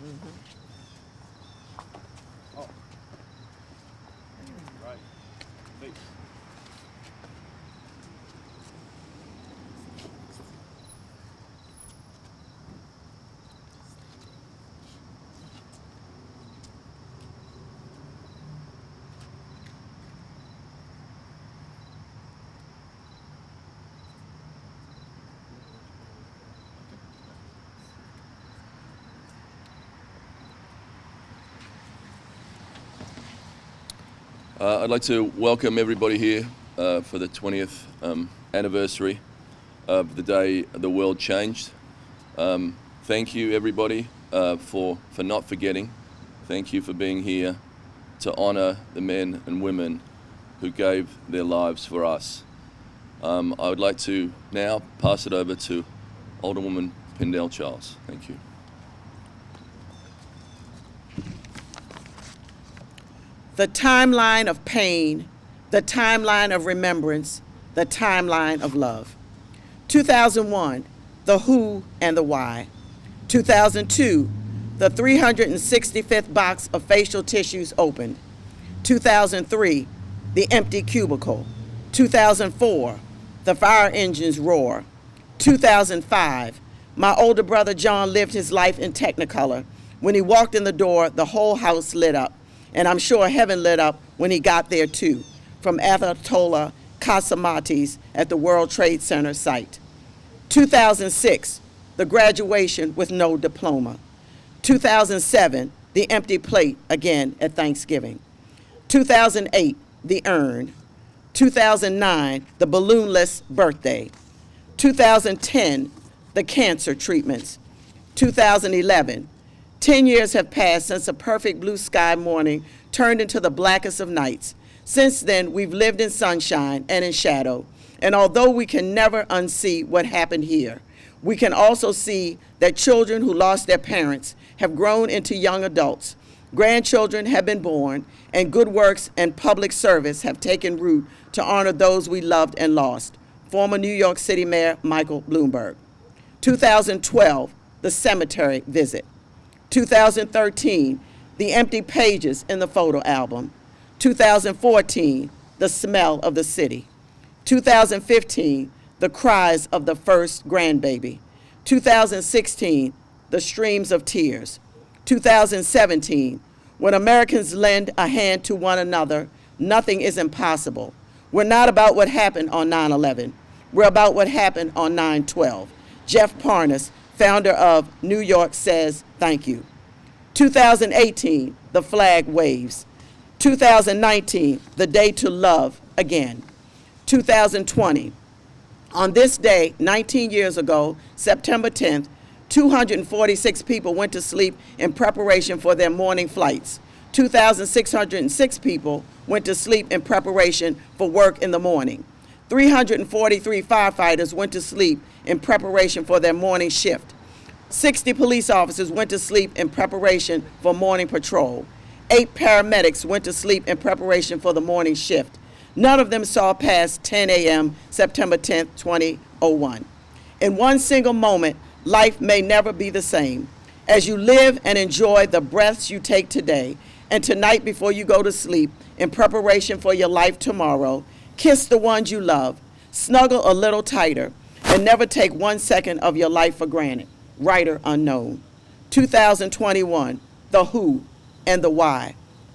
Oh. Right. Please. I'd like to welcome everybody here for the 20th anniversary of the day the world changed. Thank you, everybody, for not forgetting. Thank you for being here to honor the men and women who gave their lives for us. I would like to now pass it over to Alderwoman Pindéll Charles. Thank you. The timeline of pain, the timeline of remembrance, the timeline of love. 2001, the who and the why. 2002, the 365th box of facial tissues opened. 2003, the empty cubicle. 2004, the fire engines roar. 2005, my older brother John lived his life in Technicolor. When he walked in the door, the whole house lit up. And I'm sure heaven lit up when he got there too, from Ayatollah Khamenei's at the World Trade Center site. 2006, the graduation with no diploma. 2007, the empty plate again at Thanksgiving. 2008, the urn. 2009, the balloonless birthday. 2010, the cancer treatments. 2011, 10 years have passed since a perfect blue sky morning turned into the blackest of nights. Since then, we've lived in sunshine and in shadow. And although we can never unsee what happened here, we can also see that children who lost their parents have grown into young adults. Grandchildren have been born, and good works and public service have taken root to honor those we loved and lost. Former New York City Mayor Michael Bloomberg. 2012, the cemetery visit. 2013, the empty pages in the photo album. 2014, the smell of the city. 2015, the cries of the first grandbaby. 2016, the streams of tears. 2017, when Americans lend a hand to one another, nothing is impossible. We're not about what happened on 9/11. We're about what happened on 9/12. Jeff Parnas, founder of New York, says thank you. 2018, the flag waves. 2019, the day to love again. 2020, on this day, 19 years ago, September 10th, 246 people went to sleep in preparation for their morning flights. 2,606 people went to sleep in preparation for work in the morning. 343 firefighters went to sleep in preparation for their morning shift. 60 police officers went to sleep in preparation for morning patrol. 8 paramedics went to sleep in preparation for the morning shift. None of them saw past 10 a.m. September 10th, 2001. In one single moment, life may never be the same. As you live and enjoy the breaths you take today and tonight before you go to sleep in preparation for your life tomorrow, kiss the ones you love, snuggle a little tighter, and never take 1 second of your life for granted. Writer unknown. 2021, the who and the why,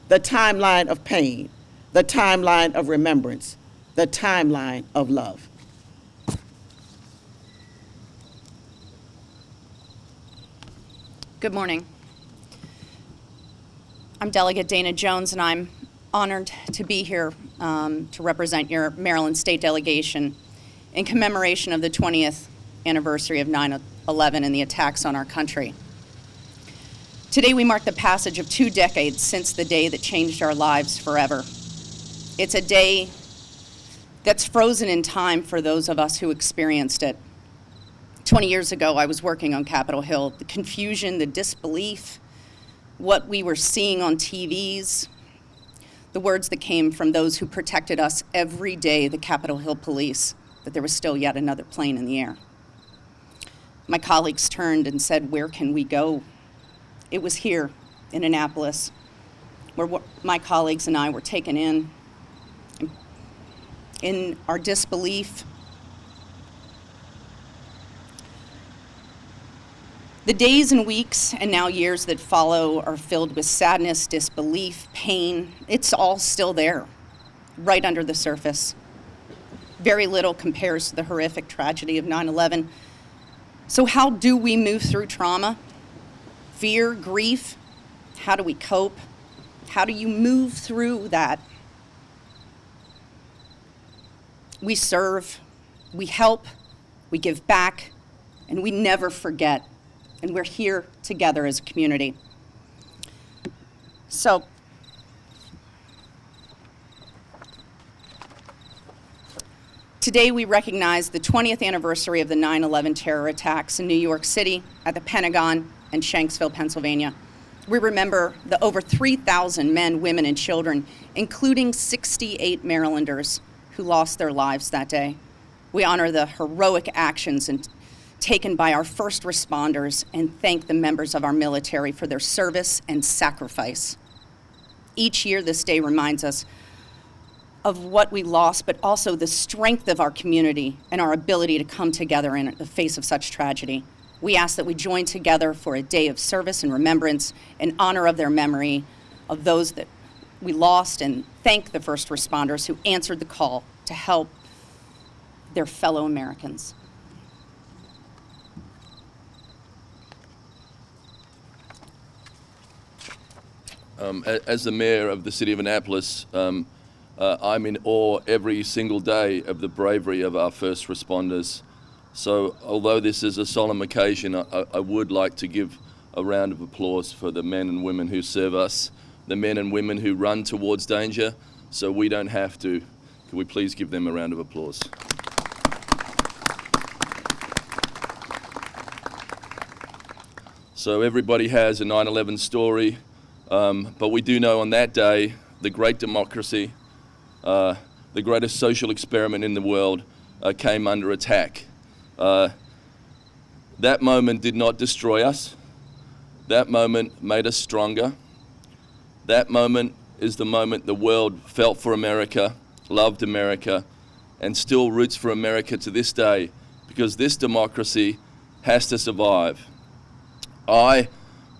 the timeline of pain, the timeline of remembrance, the timeline of love. Good morning. I'm Delegate Dana Jones, and I'm honored to be here to represent your Maryland State Delegation in commemoration of the 20th anniversary of 9/11 and the attacks on our country. Today we mark the passage of 2 decades since the day that changed our lives forever. It's a day that's frozen in time for those of us who experienced it. 20 years ago, I was working on Capitol Hill. The confusion, the disbelief, what we were seeing on TVs, the words that came from those who protected us every day, the Capitol Hill police, that there was still yet another plane in the air. My colleagues turned and said, "Where can we go? it was here in Annapolis where my colleagues and I were taken in our disbelief. The days and weeks and now years that follow are filled with sadness, disbelief, pain. It's all still there, right under the surface. Very little compares to the horrific tragedy of 9/11. So how do we move through trauma? Fear, grief? How do we cope? How do you move through that? We serve, we help, we give back, and we never forget. And we're here together as a community. So, today we recognize the 20th anniversary of the 9/11 terror attacks in New York City, at the Pentagon, and Shanksville, Pennsylvania. We remember the over 3,000 men, women, and children, including 68 Marylanders who lost their lives that day. We honor the heroic actions taken by our first responders and thank the members of our military for their service and sacrifice. Each year, this day reminds us of what we lost, but also the strength of our community and our ability to come together in the face of such tragedy. We ask that we join together for a day of service and remembrance in honor of their memory, of those that we lost, and thank the first responders who answered the call to help their fellow Americans. As the mayor of the city of Annapolis, I'm in awe every single day of the bravery of our first responders. So although this is a solemn occasion, I would like to give a round of applause for the men and women who serve us, the men and women who run towards danger so we don't have to. Can we please give them a round of applause? So everybody has a 9/11 story. But we do know on that day, the great democracy, the greatest social experiment in the world, came under attack. That moment did not destroy us. That moment made us stronger. That moment is the moment the world felt for America, loved America, and still roots for America to this day, because this democracy has to survive. I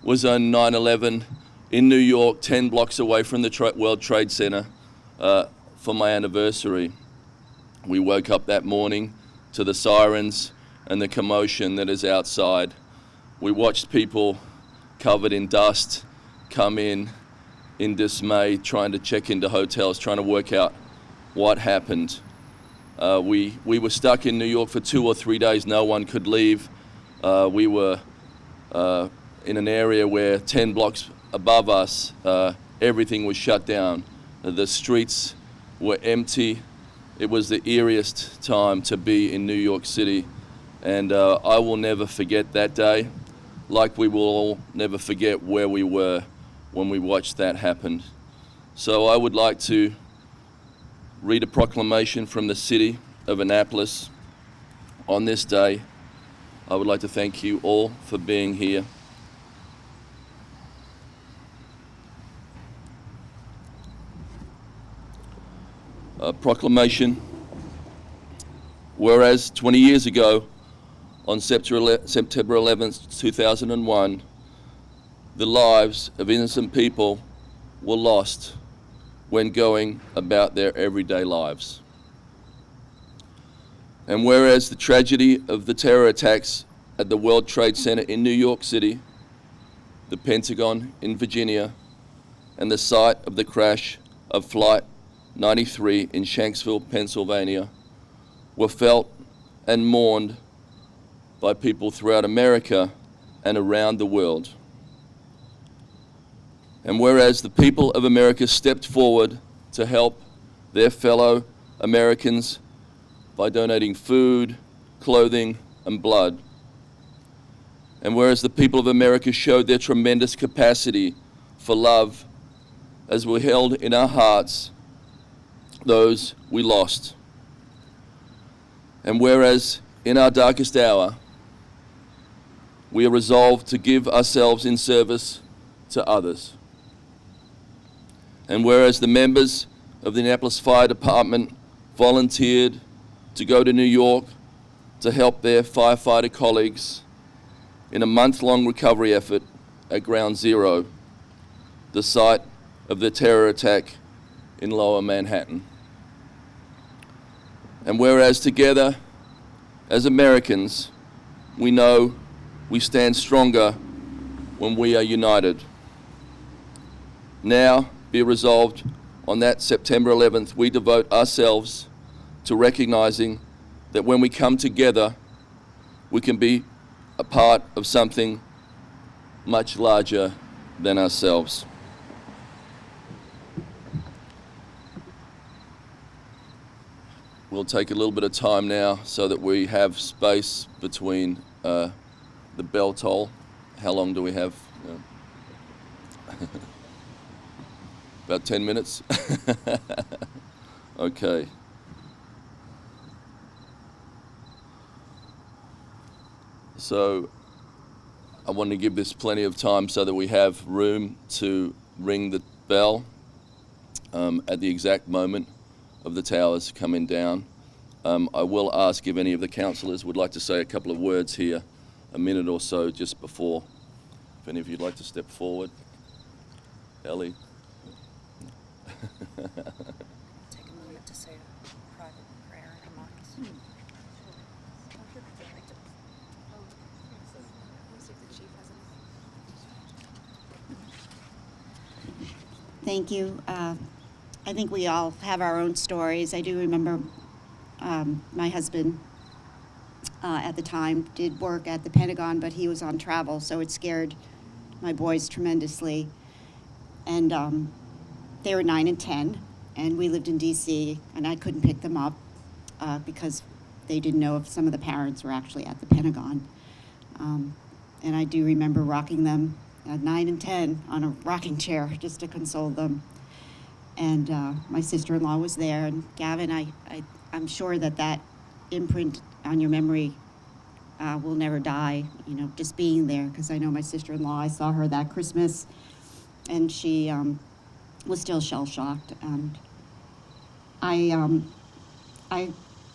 was on 9/11 in New York, 10 blocks away from the World Trade Center for my anniversary. We woke up that morning to the sirens and the commotion that is outside. We watched people covered in dust come in dismay, trying to check into hotels, trying to work out what happened. We were stuck in New York for 2 or 3 days. No one could leave. We were in an area where 10 blocks above us, everything was shut down. The streets were empty. It was the eeriest time to be in New York City. And I will never forget that day, like we will all never forget where we were when we watched that happen. So I would like to read a proclamation from the city of Annapolis on this day. I would like to thank you all for being here. Proclamation. Whereas 20 years ago, on September 11th, 2001, the lives of innocent people were lost when going about their everyday lives. And whereas the tragedy of the terror attacks at the World Trade Center in New York City, the Pentagon in Virginia, and the site of the crash of Flight 93 in Shanksville, Pennsylvania, were felt and mourned by people throughout America and around the world. And whereas the people of America stepped forward to help their fellow Americans by donating food, clothing, and blood, and whereas the people of America showed their tremendous capacity for love as we held in our hearts those we lost, and whereas in our darkest hour we are resolved to give ourselves in service to others. And whereas the members of the Annapolis Fire Department volunteered to go to New York to help their firefighter colleagues in a month-long recovery effort at Ground Zero, the site of the terror attack in Lower Manhattan. And whereas together, as Americans, we know we stand stronger when we are united. Now, be resolved on that September 11th, we devote ourselves to recognizing that when we come together, we can be a part of something much larger than ourselves. We'll take a little bit of time now so that we have space between the bell toll. How long do we have? About 10 minutes? Okay. So I want to give this plenty of time so that we have room to ring the bell at the exact moment of the towers coming down. I will ask if any of the councillors would like to say a couple of words here, a minute or so just before. If any of you'd like to step forward. Elly. Take a moment to say a private prayer in our minds. Thank you. I think we all have our own stories. I do remember my husband at the time did work at the Pentagon, but he was on travel, so it scared my boys tremendously. And they were 9 and 10, and we lived in D.C., and I couldn't pick them up because they didn't know if some of the parents were actually at the Pentagon. And I do remember rocking them at 9 and 10 on a rocking chair just to console them. And my sister-in-law was there, and Gavin, I'm sure that imprint on your memory will never die, you know, just being there, because I know my sister-in-law, I saw her that Christmas, and she was still shell-shocked. And I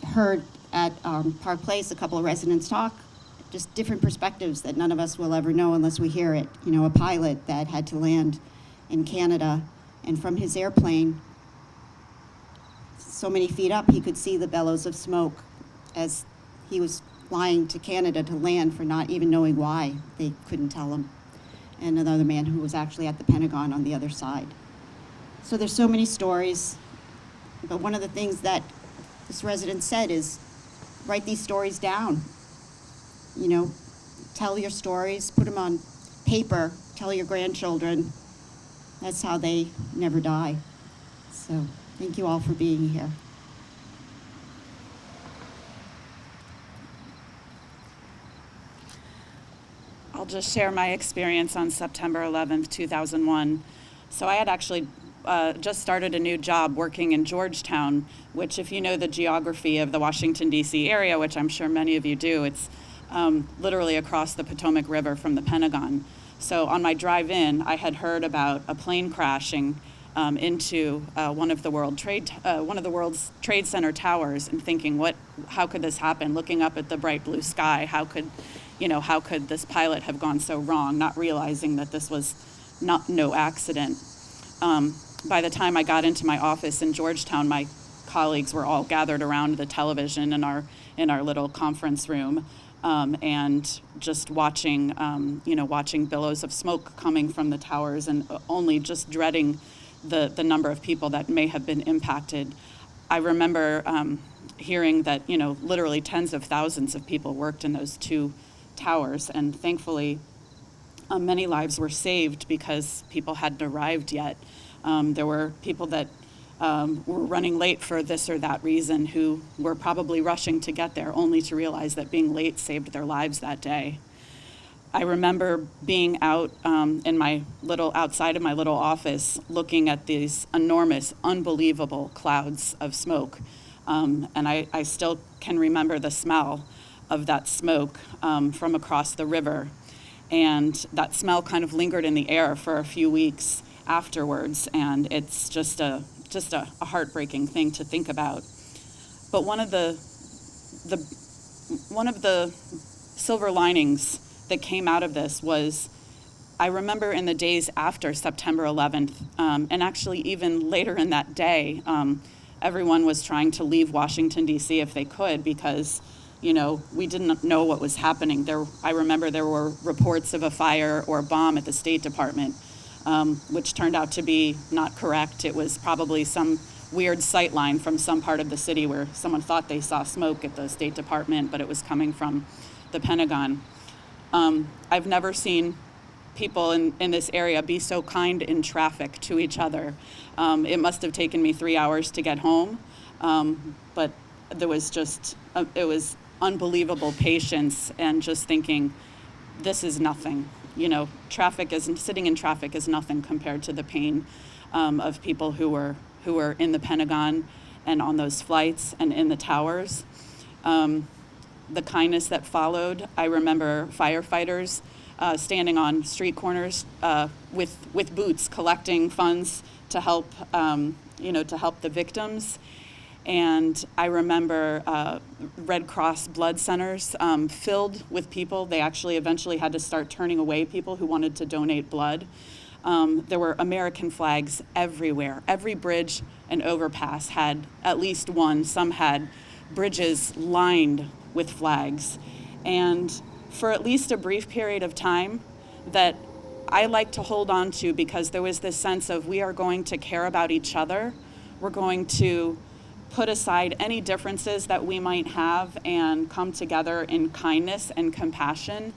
heard at Park Place a couple of residents talk, just different perspectives that none of us will ever know unless we hear it. You know, a pilot that had to land in Canada, and from his airplane, so many feet up, he could see the bellows of smoke as he was flying to Canada to land for not even knowing why. They couldn't tell him. And another man who was actually at the Pentagon on the other side. So there's so many stories, but one of the things that this resident said is, write these stories down. You know, tell your stories, put them on paper, tell your grandchildren. That's how they never die. So thank you all for being here. I'll just share my experience on September 11th, 2001. So I had actually just started a new job working in Georgetown, which, if you know the geography of the Washington, D.C. area, which I'm sure many of you do, it's literally across the Potomac River from the Pentagon. So on my drive in, I had heard about a plane crashing into one of the world's trade center towers, and thinking, how could this happen? Looking up at the bright blue sky, how could this pilot have gone so wrong? Not realizing that this was no accident. By the time I got into my office in Georgetown, my colleagues were all gathered around the television in our little conference room. And just watching billows of smoke coming from the towers, and only just dreading the number of people that may have been impacted. I remember hearing that, literally tens of thousands of people worked in those two towers, and thankfully many lives were saved because people hadn't arrived yet. There were people that were running late for this or that reason, who were probably rushing to get there, only to realize that being late saved their lives that day. I remember being out outside of my little office, looking at these enormous, unbelievable clouds of smoke. And I still can remember the smell of that smoke from across the river. And that smell kind of lingered in the air for a few weeks afterwards, and it's just a heartbreaking thing to think about. But one of the silver linings that came out of this was, I remember in the days after September 11th, and actually even later in that day, everyone was trying to leave Washington, D.C. if they could, because, you know, we didn't know what was happening. I remember there were reports of a fire or a bomb at the State Department, which turned out to be not correct. It was probably some weird sight line from some part of the city where someone thought they saw smoke at the State Department, but it was coming from the Pentagon. I've never seen people in this area be so kind in traffic to each other. It must have taken me 3 hours to get home, but there was just, it was unbelievable patience and just thinking, this is nothing. You know, sitting in traffic is nothing compared to the pain of people who were in the Pentagon and on those flights and in the towers. The kindness that followed, I remember firefighters standing on street corners with boots, collecting funds to help, to help the victims. And I remember Red Cross blood centers filled with people. They actually eventually had to start turning away people who wanted to donate blood. There were American flags everywhere. Every bridge and overpass had at least one. Some had bridges lined with flags. And for at least a brief period of time that I like to hold on to, because there was this sense of, we are going to care about each other. We're going to put aside any differences that we might have and come together in kindness and compassion.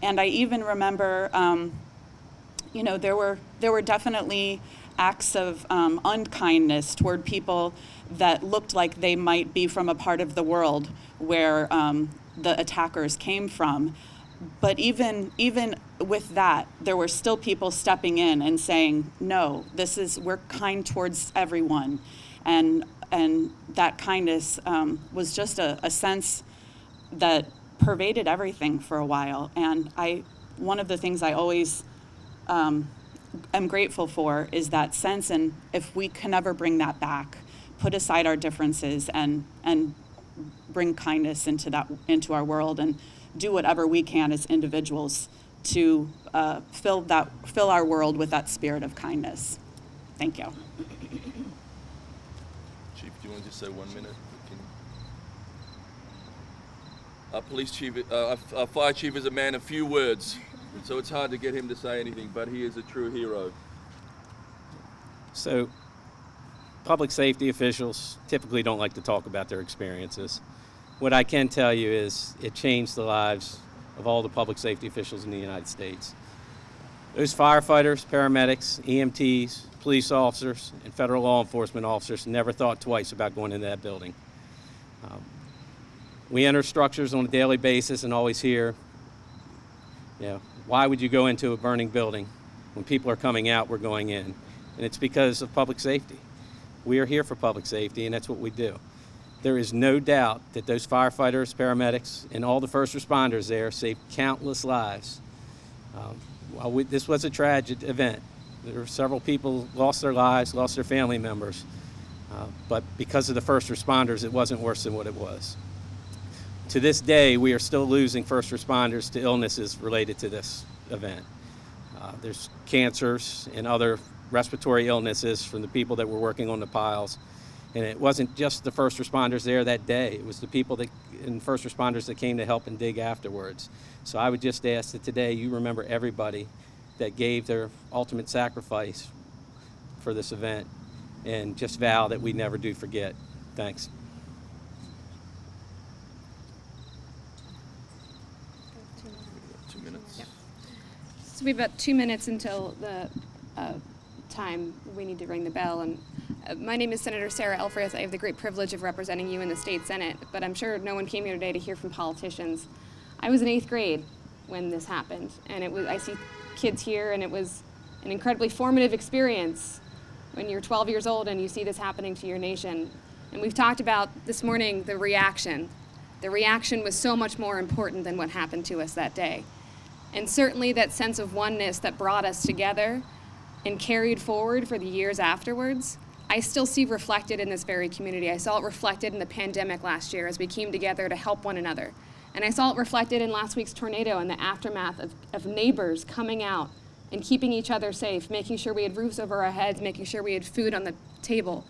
And I even remember, there were definitely acts of unkindness toward people that looked like they might be from a part of the world where the attackers came from. But even with that, there were still people stepping in and saying, no, we're kind towards everyone. And that kindness was just a sense that pervaded everything for a while. And one of the things I always am grateful for is that sense, and if we can ever bring that back, put aside our differences and bring kindness into our world, and do whatever we can as individuals to fill our world with that spirit of kindness. Thank you. Chief, do you want to just say 1 minute? Our police chief, our fire chief is a man of few words, so it's hard to get him to say anything, but he is a true hero. So, public safety officials typically don't like to talk about their experiences. What I can tell you is it changed the lives of all the public safety officials in the United States. Those firefighters, paramedics, EMTs, police officers, and federal law enforcement officers never thought twice about going into that building. We enter structures on a daily basis and always hear, why would you go into a burning building? When people are coming out, we're going in. And it's because of public safety. We are here for public safety, and that's what we do. There is no doubt that those firefighters, paramedics, and all the first responders there saved countless lives. This was a tragic event. There were several people lost their lives, lost their family members. But because of the first responders, it wasn't worse than what it was. To this day, we are still losing first responders to illnesses related to this event. There's cancers and other respiratory illnesses from the people that were working on the piles. And it wasn't just the first responders there that day. It was the people and first responders that came to help and dig afterwards. So I would just ask that today you remember everybody that gave their ultimate sacrifice for this event, and just vow that we never do forget. Thanks. 2 minutes. Yeah. So we have about 2 minutes until the time we need to ring the bell. And my name is Senator Sarah Elfreth. I have the great privilege of representing you in the state Senate, but I'm sure no one came here today to hear from politicians. I was in 8th grade when this happened, and I see kids here, and it was an incredibly formative experience when you're 12 years old and you see this happening to your nation. And we've talked about this morning the reaction. The reaction was so much more important than what happened to us that day. And certainly that sense of oneness that brought us together and carried forward for the years afterwards, I still see reflected in this very community. I saw it reflected in the pandemic last year as we came together to help one another. And I saw it reflected in last week's tornado and the aftermath of neighbors coming out and keeping each other safe, making sure we had roofs over our heads, making sure we had food on the table.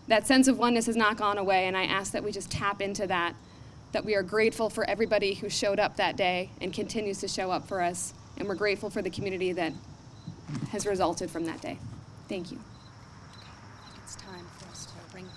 That sense of oneness has not gone away, and I ask that we just tap into that we are grateful for everybody who showed up that day and continues to show up for us, and we're grateful for the community that has resulted from that day. Thank you. It's time for us to ring.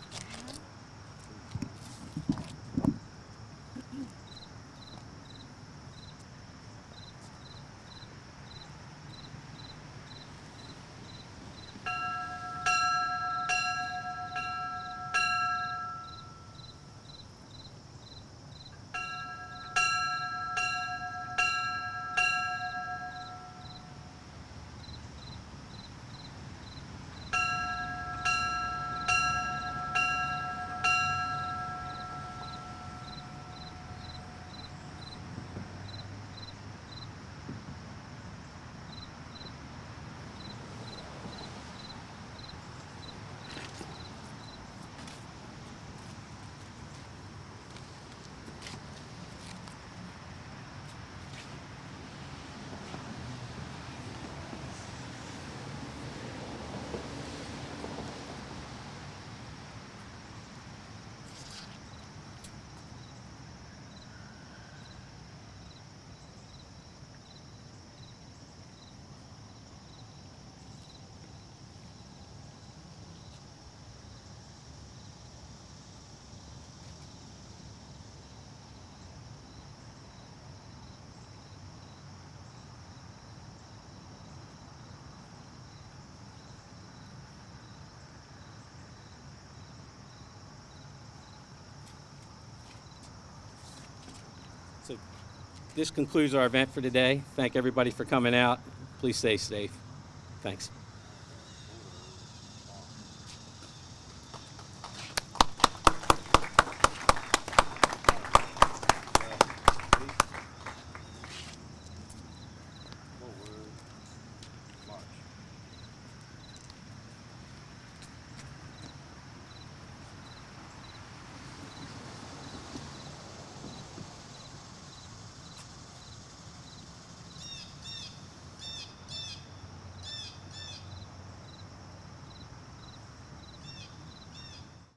So this concludes our event for today. Thank everybody for coming out. Please stay safe. Thanks.